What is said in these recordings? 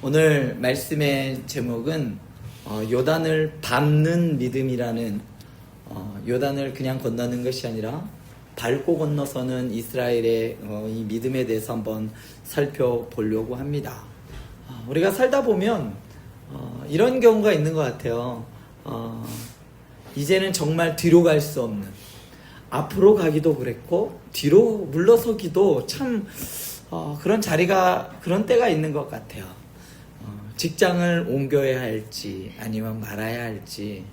오늘 말씀의 제목은 요단을 밟는 믿음이라는, 요단을 그냥 건너는 것이 아니라 밟고 건너서는 이스라엘의 이 믿음에 대해서 한번 살펴보려고 합니다. 우리가 살다 보면 이런 경우가 있는 것 같아요. 이제는 정말 뒤로 갈 수 없는, 앞으로 가기도 그랬고 뒤로 물러서기도 참 그런 자리가, 그런 때가 있는 것 같아요. 직장을 옮겨야 할지 아니면 말아야 할지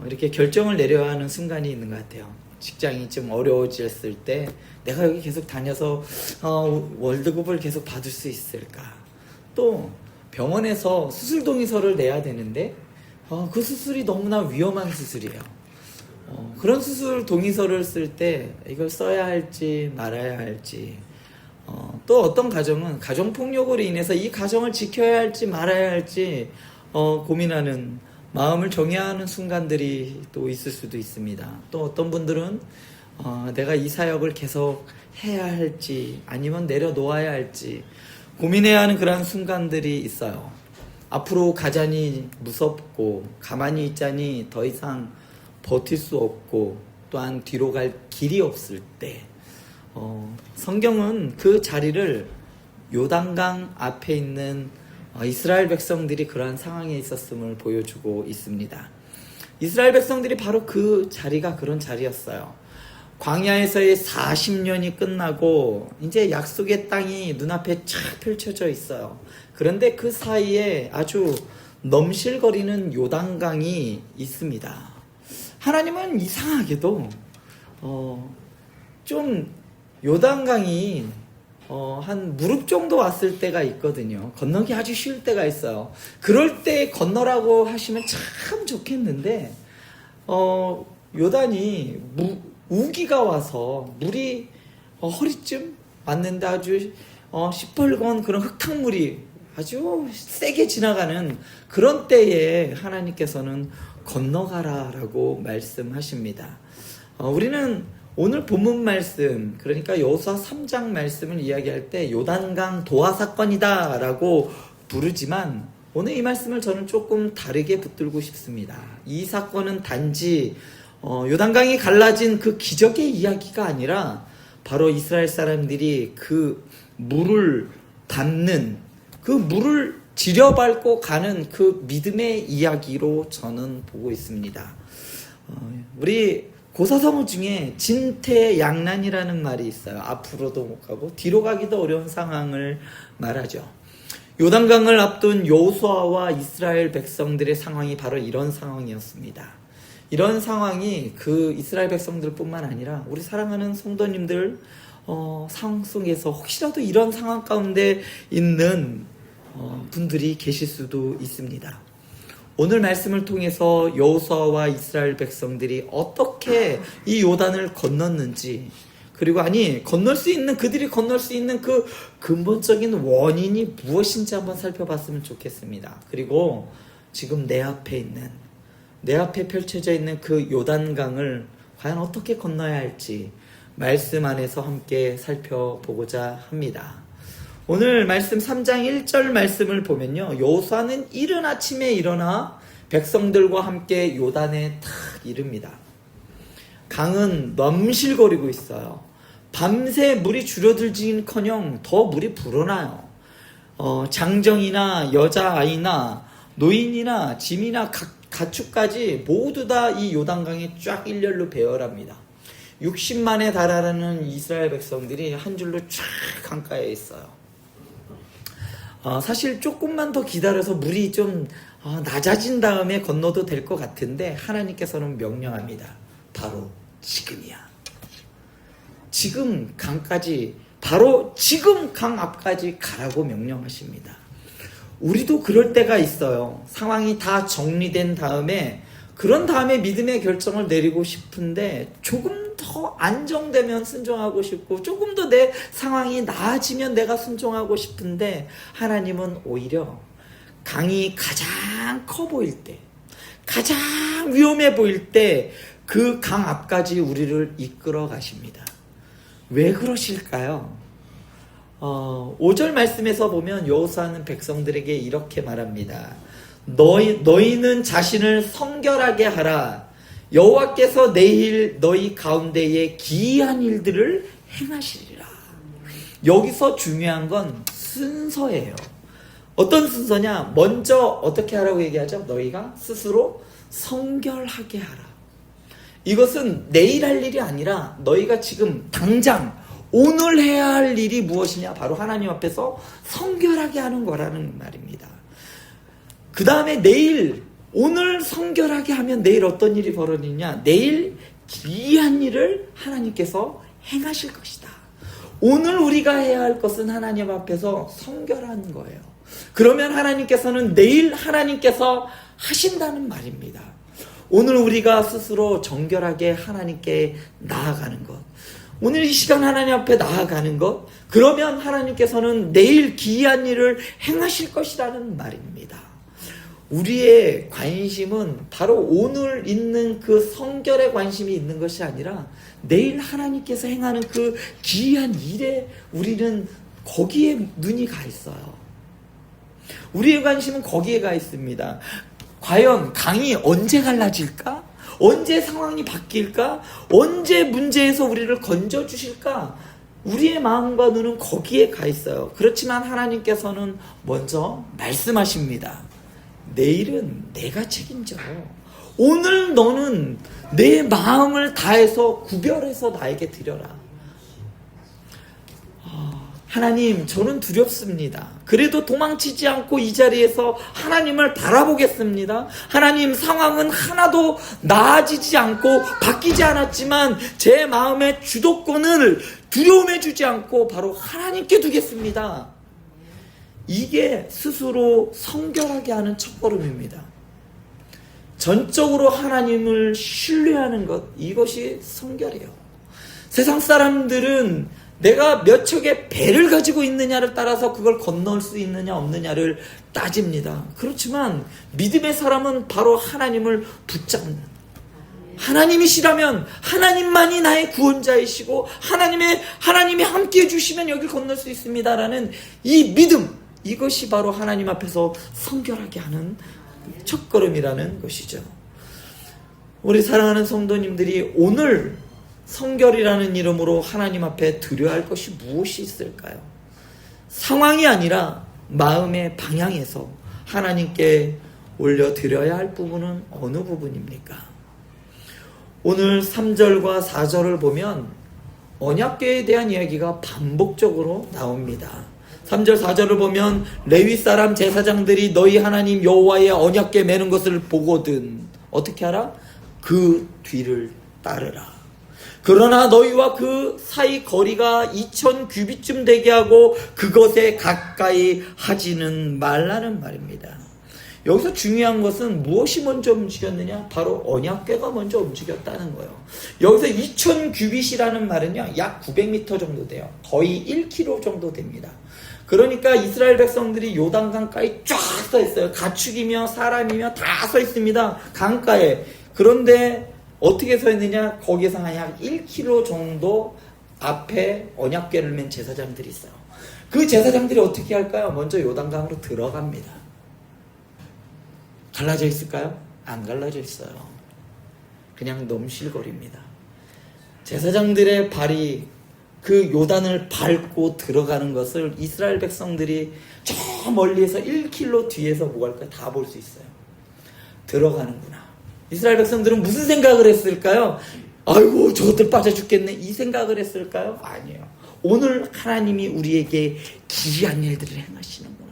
이렇게 결정을 내려야 하는 순간이 있는 것 같아요. 직장이 좀 어려워졌을 때 내가 여기 계속 다녀서 월드급을 계속 받을 수 있을까? 또 병원에서 수술 동의서를 내야 되는데 그 수술이 너무나 위험한 수술이에요. 그런 수술 동의서를 쓸 때 이걸 써야 할지 말아야 할지, 또 어떤 가정은 가정폭력으로 인해서 이 가정을 지켜야 할지 말아야 할지 고민하는, 마음을 정해야 하는 순간들이 또 있을 수도 있습니다. 또 어떤 분들은 내가 이 사역을 계속 해야 할지 아니면 내려놓아야 할지 고민해야 하는 그런 순간들이 있어요. 앞으로 가자니 무섭고 가만히 있자니 더 이상 버틸 수 없고 또한 뒤로 갈 길이 없을 때 성경은 그 자리를 요단강 앞에 있는 이스라엘 백성들이 그러한 상황에 있었음을 보여주고 있습니다. 이스라엘 백성들이 바로 그 자리가 그런 자리였어요. 광야에서의 40년이 끝나고 이제 약속의 땅이 눈앞에 쫙 펼쳐져 있어요. 그런데 그 사이에 아주 넘실거리는 요단강이 있습니다. 하나님은 이상하게도 좀 요단강이 한 무릎 정도 왔을 때가 있거든요. 건너기 아주 쉬울 때가 있어요. 그럴 때 건너라고 하시면 참 좋겠는데 요단이 우기가 와서 물이 허리쯤 왔는데 아주 시뻘건 그런 흙탕물이 아주 세게 지나가는 그런 때에 하나님께서는 건너가라라고 말씀하십니다. 우리는 오늘 본문 말씀, 그러니까 여호수아 3장 말씀을 이야기할 때 요단강 도하 사건이다 라고 부르지만 오늘 이 말씀을 저는 조금 다르게 붙들고 싶습니다. 이 사건은 단지 요단강이 갈라진 그 기적의 이야기가 아니라 바로 이스라엘 사람들이 그 물을 밟는, 그 물을 지려밟고 가는 그 믿음의 이야기로 저는 보고 있습니다. 우리 고사성어 중에 진퇴양난이라는 말이 있어요. 앞으로도 못 가고 뒤로 가기도 어려운 상황을 말하죠. 요단강을 앞둔 여호수아와 이스라엘 백성들의 상황이 바로 이런 상황이었습니다. 이런 상황이 그 이스라엘 백성들뿐만 아니라 우리 사랑하는 성도님들 상황 속에서 혹시라도 이런 상황 가운데 있는 분들이 계실 수도 있습니다. 오늘 말씀을 통해서 여호수아와 이스라엘 백성들이 어떻게 이 요단을 건넜는지, 그리고 건널 수 있는, 그들이 건널 수 있는 그 근본적인 원인이 무엇인지 한번 살펴봤으면 좋겠습니다. 그리고 지금 내 앞에 펼쳐져 있는 그 요단강을 과연 어떻게 건너야 할지 말씀 안에서 함께 살펴보고자 합니다. 오늘 말씀 3장 1절 말씀을 보면요, 여호수아는 이른 아침에 일어나 백성들과 함께 요단에 탁 이릅니다. 강은 넘실거리고 있어요. 밤새 물이 줄어들지는커녕 더 물이 불어나요. 장정이나 여자아이나 노인이나 짐이나 가축까지 모두 다 이 요단강에 쫙 일렬로 배열합니다. 60만에 달하는 이스라엘 백성들이 한 줄로 쫙 강가에 있어요. 사실 조금만 더 기다려서 물이 좀 낮아진 다음에 건너도 될 것 같은데 하나님께서는 명령합니다. 바로 지금이야. 지금 강까지, 바로 지금 강 앞까지 가라고 명령하십니다. 우리도 그럴 때가 있어요. 상황이 다 정리된 다음에, 그런 다음에 믿음의 결정을 내리고 싶은데 조금 더 안정되면 순종하고 싶고 조금 더 내 상황이 나아지면 내가 순종하고 싶은데 하나님은 오히려 강이 가장 커 보일 때, 가장 위험해 보일 때 그 강 앞까지 우리를 이끌어 가십니다. 왜 그러실까요? 5절 말씀에서 보면 여호수아는 백성들에게 이렇게 말합니다. 너희는 자신을 성결하게 하라. 여호와께서 내일 너희 가운데에 기이한 일들을 행하시리라. 여기서 중요한 건 순서예요. 어떤 순서냐? 먼저 어떻게 하라고 얘기하죠? 너희가 스스로 성결하게 하라. 이것은 내일 할 일이 아니라 너희가 지금 당장 오늘 해야 할 일이 무엇이냐? 바로 하나님 앞에서 성결하게 하는 거라는 말입니다. 그 다음에 내일, 오늘 성결하게 하면 내일 어떤 일이 벌어지냐? 내일 기이한 일을 하나님께서 행하실 것이다. 오늘 우리가 해야 할 것은 하나님 앞에서 성결한 거예요. 그러면 하나님께서는 내일 하나님께서 하신다는 말입니다. 오늘 우리가 스스로 정결하게 하나님께 나아가는 것, 오늘 이 시간 하나님 앞에 나아가는 것, 그러면 하나님께서는 내일 기이한 일을 행하실 것이라는 말입니다. 우리의 관심은 바로 오늘 있는 그 성결에 관심이 있는 것이 아니라 내일 하나님께서 행하는 그 기이한 일에 우리는 거기에 눈이 가 있어요. 우리의 관심은 거기에 가 있습니다. 과연 강이 언제 갈라질까? 언제 상황이 바뀔까? 언제 문제에서 우리를 건져주실까? 우리의 마음과 눈은 거기에 가 있어요. 그렇지만 하나님께서는 먼저 말씀하십니다. 내일은 내가 책임져. 오늘 너는 내 마음을 다해서 구별해서 나에게 드려라. 하나님, 저는 두렵습니다. 그래도 도망치지 않고 이 자리에서 하나님을 바라보겠습니다. 하나님, 상황은 하나도 나아지지 않고 바뀌지 않았지만 제 마음의 주도권을 두려움에 주지 않고 바로 하나님께 두겠습니다. 이게 스스로 성결하게 하는 첫걸음입니다. 전적으로 하나님을 신뢰하는 것, 이것이 성결이에요. 세상 사람들은 내가 몇 척의 배를 가지고 있느냐를 따라서 그걸 건널 수 있느냐 없느냐를 따집니다. 그렇지만 믿음의 사람은 바로 하나님을 붙잡는, 하나님이시라면 하나님만이 나의 구원자이시고 하나님이 함께해 주시면 여길 건널 수 있습니다라는 이 믿음, 이것이 바로 하나님 앞에서 성결하게 하는 첫걸음이라는 것이죠. 우리 사랑하는 성도님들이 오늘 성결이라는 이름으로 하나님 앞에 드려야 할 것이 무엇이 있을까요? 상황이 아니라 마음의 방향에서 하나님께 올려드려야 할 부분은 어느 부분입니까? 오늘 3절과 4절을 보면 언약궤에 대한 이야기가 반복적으로 나옵니다. 3절 4절을 보면 레위 사람 제사장들이 너희 하나님 여호와의 언약궤 매는 것을 보거든 어떻게 하라? 그 뒤를 따르라. 그러나 너희와 그 사이 거리가 2000 규빗쯤 되게 하고 그것에 가까이 하지는 말라는 말입니다. 여기서 중요한 것은 무엇이 먼저 움직였느냐? 바로 언약궤가 먼저 움직였다는 거예요. 여기서 2000 규빗이라는 말은요, 약 900m 정도 돼요. 거의 1km 정도 됩니다. 그러니까 이스라엘 백성들이 요단강가에 쫙 서 있어요. 가축이며 사람이며 다 서 있습니다. 강가에. 그런데 어떻게 서 있느냐? 거기서 한 약 1km 정도 앞에 언약궤를 맨 제사장들이 있어요. 그 제사장들이 어떻게 할까요? 먼저 요단강으로 들어갑니다. 갈라져 있을까요? 안 갈라져 있어요. 그냥 넘실거립니다. 제사장들의 발이 그 요단을 밟고 들어가는 것을 이스라엘 백성들이 저 멀리에서 1km 뒤에서 뭐 할까요? 다 볼 수 있어요. 들어가는구나. 이스라엘 백성들은 무슨 생각을 했을까요? 아이고 저것들 빠져 죽겠네 이 생각을 했을까요? 아니에요. 오늘 하나님이 우리에게 기이한 일들을 행하시는구나.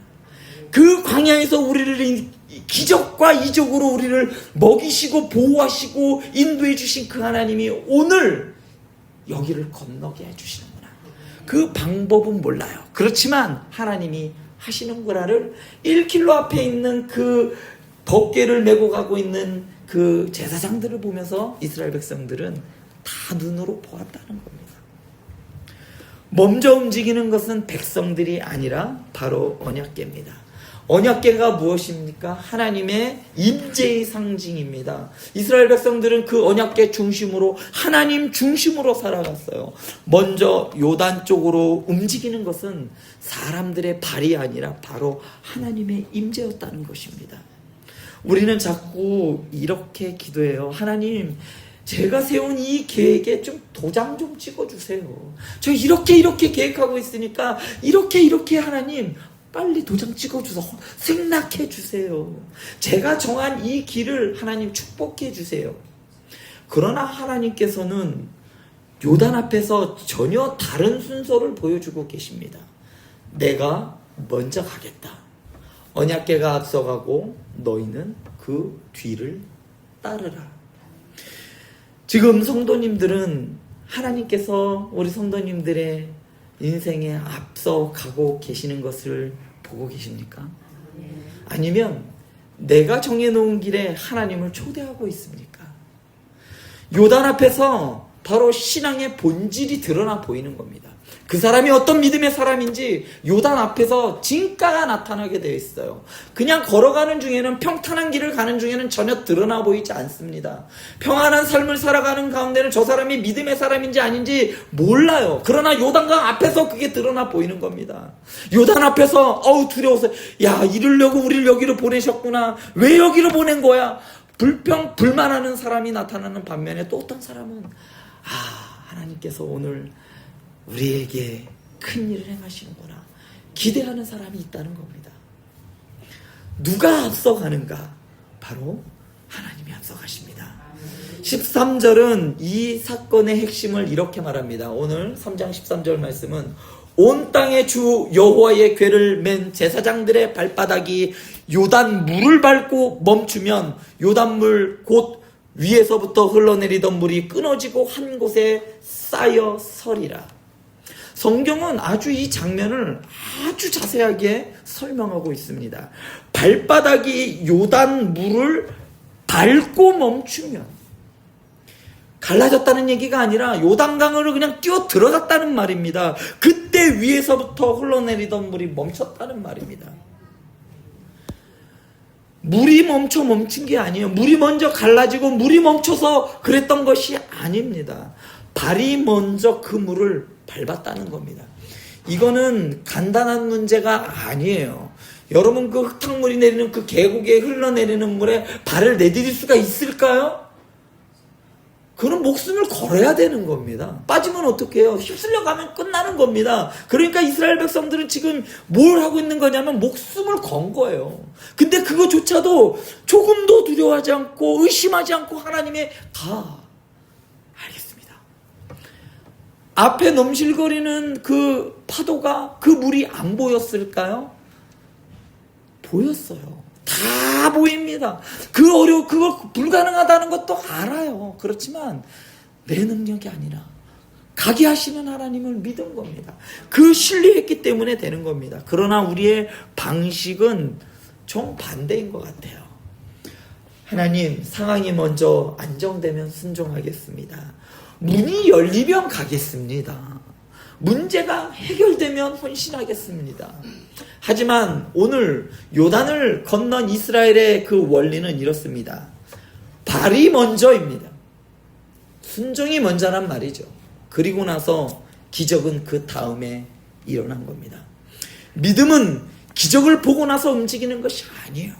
그 광야에서 우리를 기적과 이적으로 우리를 먹이시고 보호하시고 인도해 주신 그 하나님이 오늘 여기를 건너게 해주시는구나. 그 방법은 몰라요. 그렇지만 하나님이 하시는구나를 1km 앞에 있는 그 덮개를 메고 가고 있는 그 제사장들을 보면서 이스라엘 백성들은 다 눈으로 보았다는 겁니다. 먼저 움직이는 것은 백성들이 아니라 바로 언약궤입니다. 언약궤가 무엇입니까? 하나님의 임재의 상징입니다. 이스라엘 백성들은 그 언약궤 중심으로 하나님 중심으로 살아갔어요. 먼저 요단 쪽으로 움직이는 것은 사람들의 발이 아니라 바로 하나님의 임재였다는 것입니다. 우리는 자꾸 이렇게 기도해요. 하나님, 제가 세운 이 계획에 좀 도장 좀 찍어주세요. 저 이렇게 계획하고 있으니까 이렇게 하나님 빨리 도장 찍어주세요. 승낙해 주세요. 제가 정한 이 길을 하나님 축복해 주세요. 그러나 하나님께서는 요단 앞에서 전혀 다른 순서를 보여주고 계십니다. 내가 먼저 가겠다. 언약궤가 앞서가고 너희는 그 뒤를 따르라. 지금 성도님들은 하나님께서 우리 성도님들의 인생에 앞서가고 계시는 것을 보고 계십니까? 아니면 내가 정해놓은 길에 하나님을 초대하고 있습니까? 요단 앞에서 바로 신앙의 본질이 드러나 보이는 겁니다. 그 사람이 어떤 믿음의 사람인지 요단 앞에서 진가가 나타나게 되어 있어요. 그냥 걸어가는 중에는, 평탄한 길을 가는 중에는 전혀 드러나 보이지 않습니다. 평안한 삶을 살아가는 가운데는 저 사람이 믿음의 사람인지 아닌지 몰라요. 그러나 요단강 앞에서 그게 드러나 보이는 겁니다. 요단 앞에서 두려워서 야, 이러려고 우리를 여기로 보내셨구나. 왜 여기로 보낸 거야? 불만하는 사람이 나타나는 반면에 또 어떤 사람은 하나님께서 오늘 우리에게 큰 일을 행하시는구나 기대하는 사람이 있다는 겁니다. 누가 앞서가는가? 바로 하나님이 앞서가십니다. 13절은 이 사건의 핵심을 이렇게 말합니다. 오늘 3장 13절 말씀은 온 땅의 주 여호와의 궤를 맨 제사장들의 발바닥이 요단 물을 밟고 멈추면 요단물 곧 위에서부터 흘러내리던 물이 끊어지고 한 곳에 쌓여 서리라. 성경은 아주 이 장면을 아주 자세하게 설명하고 있습니다. 발바닥이 요단 물을 밟고 멈추면, 갈라졌다는 얘기가 아니라 요단강으로 그냥 뛰어 들어갔다는 말입니다. 그때 위에서부터 흘러내리던 물이 멈췄다는 말입니다. 물이 멈춘 게 아니에요. 물이 먼저 갈라지고 물이 멈춰서 그랬던 것이 아닙니다. 발이 먼저 그 물을 밟았다는 겁니다. 이거는 간단한 문제가 아니에요. 여러분, 그 흙탕물이 내리는 그 계곡에 흘러내리는 물에 발을 내디딜 수가 있을까요? 그런 목숨을 걸어야 되는 겁니다. 빠지면 어떡해요? 휩쓸려 가면 끝나는 겁니다. 그러니까 이스라엘 백성들은 지금 뭘 하고 있는 거냐면 목숨을 건 거예요. 근데 그거조차도 조금도 두려워하지 않고 의심하지 않고 하나님의 알겠습니다. 앞에 넘실거리는 그 파도가, 그 물이 안 보였을까요? 보였어요. 다 보입니다. 그거 불가능하다는 것도 알아요. 그렇지만 내 능력이 아니라 가게 하시는 하나님을 믿은 겁니다. 그 신뢰했기 때문에 되는 겁니다. 그러나 우리의 방식은 정반대인 것 같아요. 하나님, 상황이 먼저 안정되면 순종하겠습니다. 문이 열리면 가겠습니다. 문제가 해결되면 헌신하겠습니다. 하지만 오늘 요단을 건넌 이스라엘의 그 원리는 이렇습니다. 발이 먼저입니다. 순종이 먼저란 말이죠. 그리고 나서 기적은 그 다음에 일어난 겁니다. 믿음은 기적을 보고 나서 움직이는 것이 아니에요.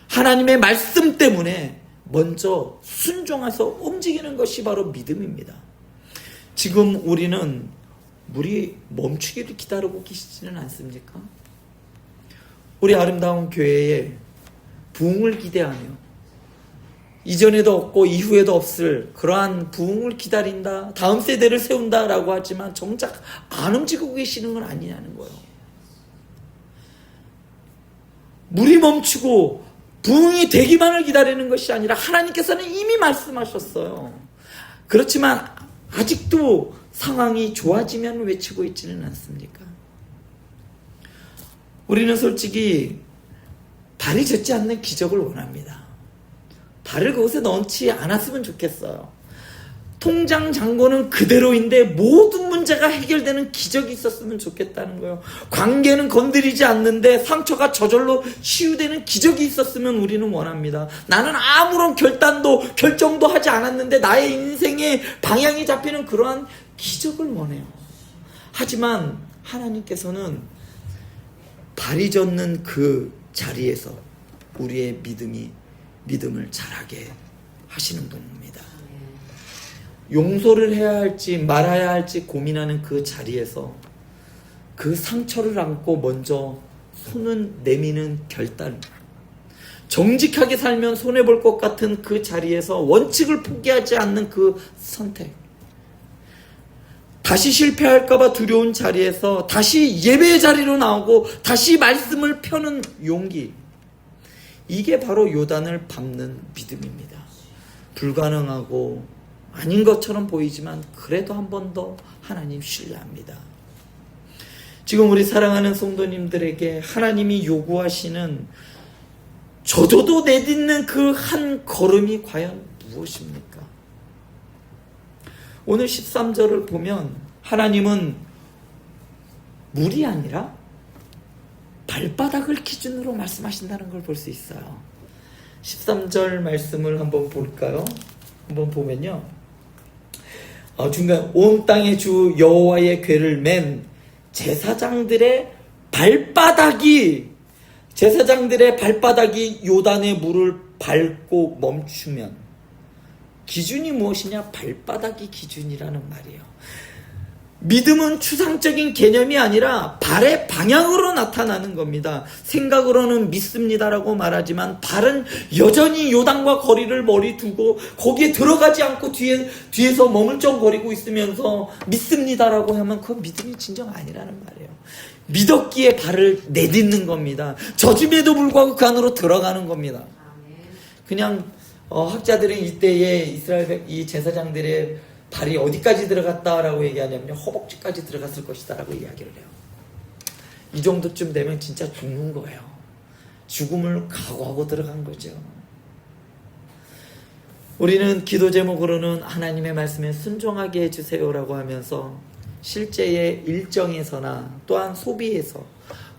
하나님의 말씀 때문에 먼저 순종해서 움직이는 것이 바로 믿음입니다. 지금 우리는 물이 멈추기를 기다리고 계시지는 않습니까? 우리 아름다운 교회에 부흥을 기대하며 이전에도 없고 이후에도 없을 그러한 부흥을 기다린다, 다음 세대를 세운다라고 하지만 정작 안 움직이고 계시는 건 아니냐는 거예요. 물이 멈추고 부흥이 되기만을 기다리는 것이 아니라 하나님께서는 이미 말씀하셨어요. 그렇지만 아직도 상황이 좋아지면 외치고 있지는 않습니까? 우리는 솔직히 발이 젖지 않는 기적을 원합니다. 발을 그곳에 넣지 않았으면 좋겠어요. 통장 잔고는 그대로인데 모든 문제가 해결되는 기적이 있었으면 좋겠다는 거예요. 관계는 건드리지 않는데 상처가 저절로 치유되는 기적이 있었으면 우리는 원합니다. 나는 아무런 결정도 하지 않았는데 나의 인생의 방향이 잡히는 그러한 기적을 원해요. 하지만 하나님께서는 발이 젖는 그 자리에서 우리의 믿음을 자라게 하시는 분입니다. 용서를 해야 할지 말아야 할지 고민하는 그 자리에서 그 상처를 안고 먼저 손은 내미는 결단, 정직하게 살면 손해볼 것 같은 그 자리에서 원칙을 포기하지 않는 그 선택, 다시 실패할까봐 두려운 자리에서 다시 예배의 자리로 나오고 다시 말씀을 펴는 용기, 이게 바로 요단을 밟는 믿음입니다. 불가능하고 아닌 것처럼 보이지만 그래도 한 번 더 하나님 신뢰합니다. 지금 우리 사랑하는 성도님들에게 하나님이 요구하시는 저조도 내딛는 그 한 걸음이 과연 무엇입니까? 오늘 13절을 보면 하나님은 물이 아니라 발바닥을 기준으로 말씀하신다는 걸 볼 수 있어요. 13절 말씀을 한번 볼까요? 한번 보면요. 중간 온 땅의 주 여호와의 궤를 맨 제사장들의 발바닥이 요단의 물을 밟고 멈추면, 기준이 무엇이냐? 발바닥이 기준이라는 말이에요. 믿음은 추상적인 개념이 아니라 발의 방향으로 나타나는 겁니다. 생각으로는 믿습니다라고 말하지만 발은 여전히 요단과 거리를 멀리 두고 거기에 들어가지 않고 뒤에서 머물쩡거리고 있으면서 믿습니다라고 하면 그건 믿음이 진정 아니라는 말이에요. 믿었기에 발을 내딛는 겁니다. 젖음에도 불구하고 그 안으로 들어가는 겁니다. 그냥 학자들은 이때에 이스라엘 이 제사장들의 발이 어디까지 들어갔다라고 얘기하냐면 허벅지까지 들어갔을 것이다라고 이야기를 해요. 이 정도쯤 되면 진짜 죽는 거예요. 죽음을 각오하고 들어간 거죠. 우리는 기도 제목으로는 하나님의 말씀에 순종하게 해주세요라고 하면서 실제의 일정에서나 또한 소비에서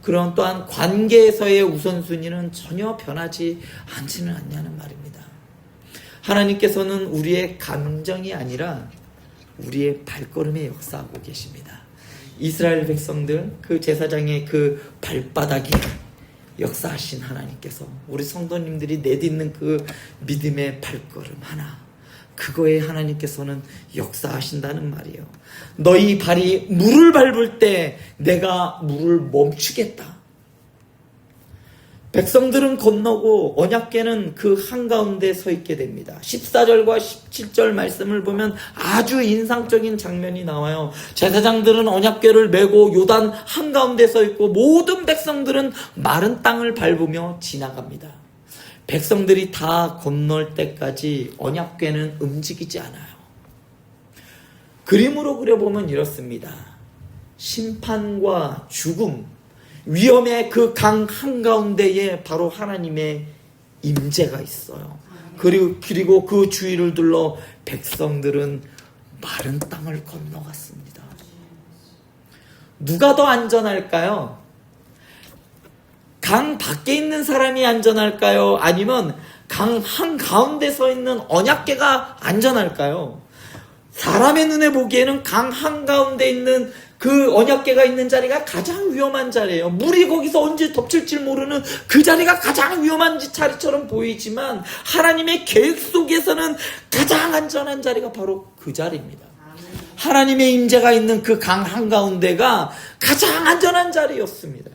그런 또한 관계에서의 우선순위는 전혀 변하지 않지는 않냐는 말입니다. 하나님께서는 우리의 감정이 아니라 우리의 발걸음에 역사하고 계십니다. 이스라엘 백성들 그 제사장의 그 발바닥에 역사하신 하나님께서 우리 성도님들이 내딛는 그 믿음의 발걸음 하나, 그거에 하나님께서는 역사하신다는 말이에요. 너희 발이 물을 밟을 때 내가 물을 멈추겠다. 백성들은 건너고 언약궤는 그 한가운데 서 있게 됩니다. 14절과 17절 말씀을 보면 아주 인상적인 장면이 나와요. 제사장들은 언약궤를 메고 요단 한가운데 서 있고 모든 백성들은 마른 땅을 밟으며 지나갑니다. 백성들이 다 건널 때까지 언약궤는 움직이지 않아요. 그림으로 그려보면 이렇습니다. 심판과 죽음, 위험의 그 강 한가운데에 바로 하나님의 임재가 있어요. 그리고 그 주위를 둘러 백성들은 마른 땅을 건너갔습니다. 누가 더 안전할까요? 강 밖에 있는 사람이 안전할까요? 아니면 강 한가운데 서 있는 언약궤가 안전할까요? 사람의 눈에 보기에는 강 한가운데 있는 그 언약궤가 있는 자리가 가장 위험한 자리예요. 물이 거기서 언제 덮칠지 모르는 그 자리가 가장 위험한 자리처럼 보이지만 하나님의 계획 속에서는 가장 안전한 자리가 바로 그 자리입니다. 하나님의 임재가 있는 그 강 한가운데가 가장 안전한 자리였습니다.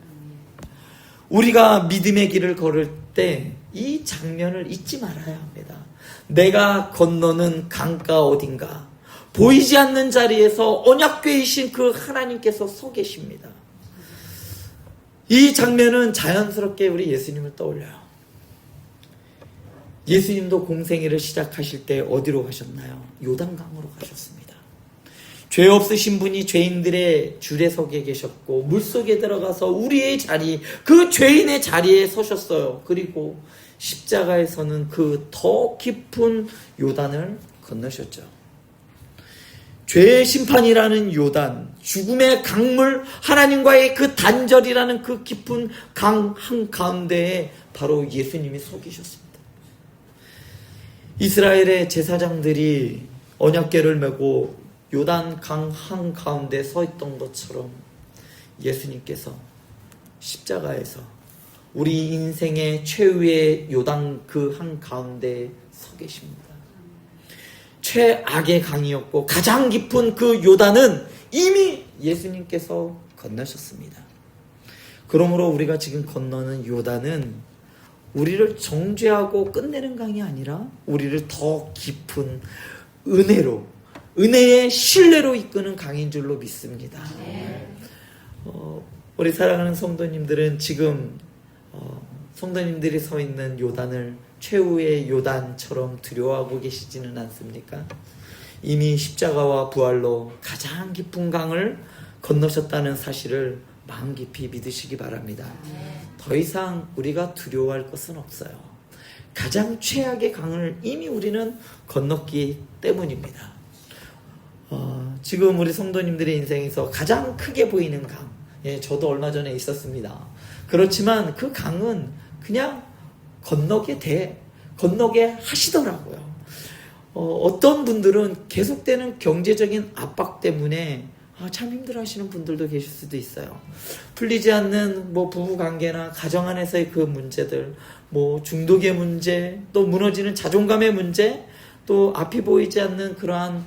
우리가 믿음의 길을 걸을 때 이 장면을 잊지 말아야 합니다. 내가 건너는 강가 어딘가, 보이지 않는 자리에서 언약궤이신 그 하나님께서 서 계십니다. 이 장면은 자연스럽게 우리 예수님을 떠올려요. 예수님도 공생애를 시작하실 때 어디로 가셨나요? 요단강으로 가셨습니다. 죄 없으신 분이 죄인들의 줄에 서게 계셨고 물속에 들어가서 우리의 자리, 그 죄인의 자리에 서셨어요. 그리고 십자가에서는 그 더 깊은 요단을 건너셨죠. 죄의 심판이라는 요단, 죽음의 강물, 하나님과의 그 단절이라는 그 깊은 강 한가운데에 바로 예수님이 서 계셨습니다. 이스라엘의 제사장들이 언약궤를 메고 요단 강 한가운데 서 있던 것처럼 예수님께서 십자가에서 우리 인생의 최후의 요단 그 한가운데에 서 계십니다. 최악의 강이었고 가장 깊은 그 요단은 이미 예수님께서 건너셨습니다. 그러므로 우리가 지금 건너는 요단은 우리를 정죄하고 끝내는 강이 아니라 우리를 더 깊은 은혜로, 은혜의 신뢰로 이끄는 강인 줄로 믿습니다. 우리 사랑하는 성도님들은 지금 성도님들이 서 있는 요단을 최후의 요단처럼 두려워하고 계시지는 않습니까? 이미 십자가와 부활로 가장 깊은 강을 건너셨다는 사실을 마음 깊이 믿으시기 바랍니다. 더 이상 우리가 두려워할 것은 없어요. 가장 최악의 강을 이미 우리는 건넜기 때문입니다. 지금 우리 성도님들의 인생에서 가장 크게 보이는 강, 저도 얼마 전에 있었습니다. 그렇지만 그 강은 그냥 건너게 하시더라고요. 어떤 분들은 계속되는 경제적인 압박 때문에 참 힘들어하시는 분들도 계실 수도 있어요. 풀리지 않는 부부 관계나 가정 안에서의 그 문제들, 중독의 문제, 또 무너지는 자존감의 문제, 또 앞이 보이지 않는 그러한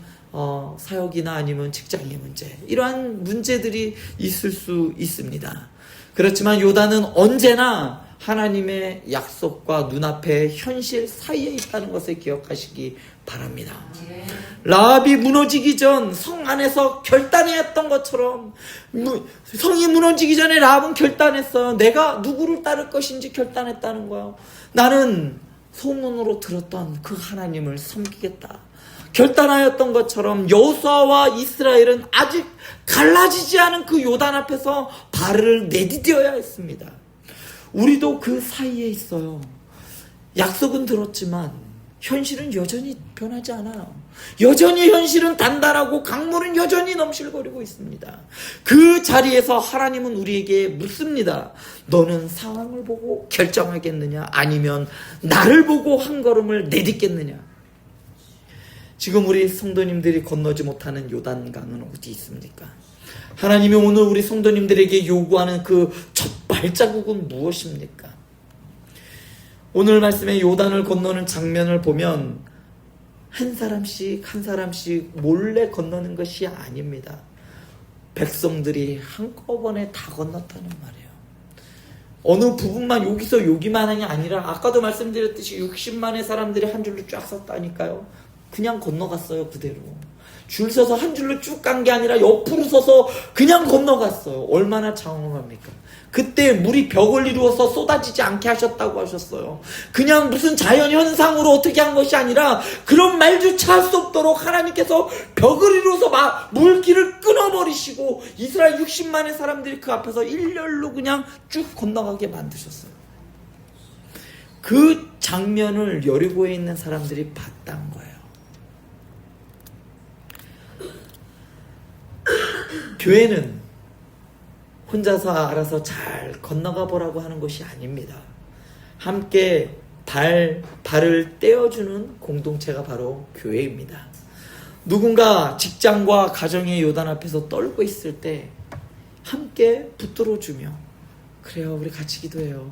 사역이나 아니면 직장의 문제, 이러한 문제들이 있을 수 있습니다. 그렇지만 요단은 언제나 하나님의 약속과 눈앞의 현실 사이에 있다는 것을 기억하시기 바랍니다. 라합이 무너지기 전 성 안에서 결단했던 것처럼 성이 무너지기 전에 라합은 결단했어요. 내가 누구를 따를 것인지 결단했다는 거예요. 나는 소문으로 들었던 그 하나님을 섬기겠다 결단하였던 것처럼 여호수아와 이스라엘은 아직 갈라지지 않은 그 요단 앞에서 발을 내디뎌야 했습니다. 우리도 그 사이에 있어요. 약속은 들었지만 현실은 여전히 변하지 않아요. 여전히 현실은 단단하고 강물은 여전히 넘실거리고 있습니다. 그 자리에서 하나님은 우리에게 묻습니다. 너는 상황을 보고 결정하겠느냐, 아니면 나를 보고 한 걸음을 내딛겠느냐. 지금 우리 성도님들이 건너지 못하는 요단강은 어디 있습니까? 하나님이 오늘 우리 성도님들에게 요구하는 그 첫 발자국은 무엇입니까? 오늘 말씀에 요단을 건너는 장면을 보면 한 사람씩 몰래 건너는 것이 아닙니다. 백성들이 한꺼번에 다 건넜다는 말이에요. 어느 부분만 여기서 여기만이 아니라 아까도 말씀드렸듯이 60만의 사람들이 한 줄로 쫙 섰다니까요. 그냥 건너갔어요. 그대로 줄 서서 한 줄로 쭉 간 게 아니라 옆으로 서서 그냥 건너갔어요. 얼마나 장엄합니까? 그때 물이 벽을 이루어서 쏟아지지 않게 하셨다고 하셨어요. 그냥 무슨 자연현상으로 어떻게 한 것이 아니라 그런 말조차 할 수 없도록 하나님께서 벽을 이루어서 물길을 끊어버리시고 이스라엘 60만의 사람들이 그 앞에서 일렬로 그냥 쭉 건너가게 만드셨어요. 그 장면을 여리고에 있는 사람들이 봤단 거예요. 교회는 혼자서 알아서 잘 건너가 보라고 하는 것이 아닙니다. 함께 발을 떼어주는 공동체가 바로 교회입니다. 누군가 직장과 가정의 요단 앞에서 떨고 있을 때 함께 붙들어주며, 그래요, 우리 같이 기도해요,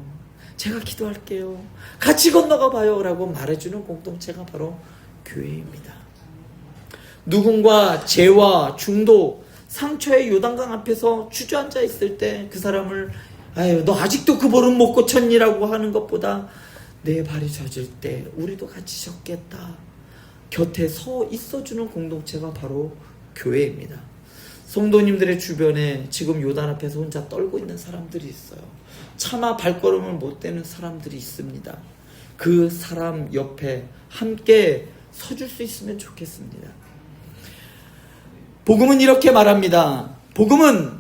제가 기도할게요, 같이 건너가 봐요 라고 말해주는 공동체가 바로 교회입니다. 누군가 죄와 중독, 상처의 요단강 앞에서 주저앉아 있을 때 그 사람을 아유 너 아직도 그 버릇 못 고쳤니라고 하는 것보다 내 발이 젖을 때 우리도 같이 젖겠다 곁에 서 있어주는 공동체가 바로 교회입니다. 성도님들의 주변에 지금 요단 앞에서 혼자 떨고 있는 사람들이 있어요. 차마 발걸음을 못 떼는 사람들이 있습니다. 그 사람 옆에 함께 서줄 수 있으면 좋겠습니다. 복음은 이렇게 말합니다. 복음은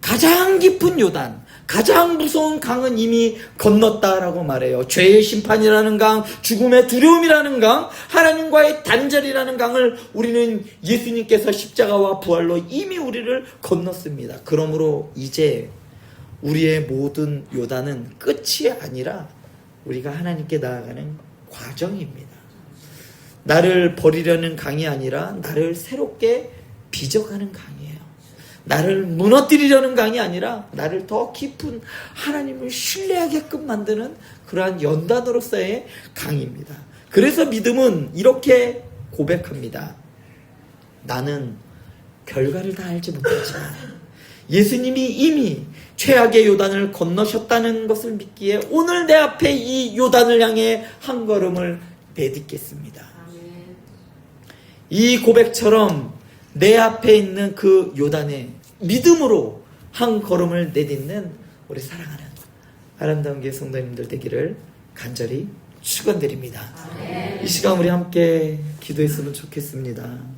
가장 깊은 요단, 가장 무서운 강은 이미 건넜다라고 말해요. 죄의 심판이라는 강, 죽음의 두려움이라는 강, 하나님과의 단절이라는 강을 우리는 예수님께서 십자가와 부활로 이미 우리를 건넜습니다. 그러므로 이제 우리의 모든 요단은 끝이 아니라 우리가 하나님께 나아가는 과정입니다. 나를 버리려는 강이 아니라 나를 새롭게 빚어가는 강이에요. 나를 무너뜨리려는 강이 아니라 나를 더 깊은 하나님을 신뢰하게끔 만드는 그러한 연단으로서의 강입니다. 그래서 믿음은 이렇게 고백합니다. 나는 결과를 다 알지 못하지만 예수님이 이미 최악의 요단을 건너셨다는 것을 믿기에 오늘 내 앞에 이 요단을 향해 한 걸음을 내딛겠습니다. 이 고백처럼 내 앞에 있는 그 요단에 믿음으로 한 걸음을 내딛는 우리 사랑하는 아름다운 교회 성도님들 되기를 간절히 축원드립니다. 이 시간 우리 함께 기도했으면 좋겠습니다.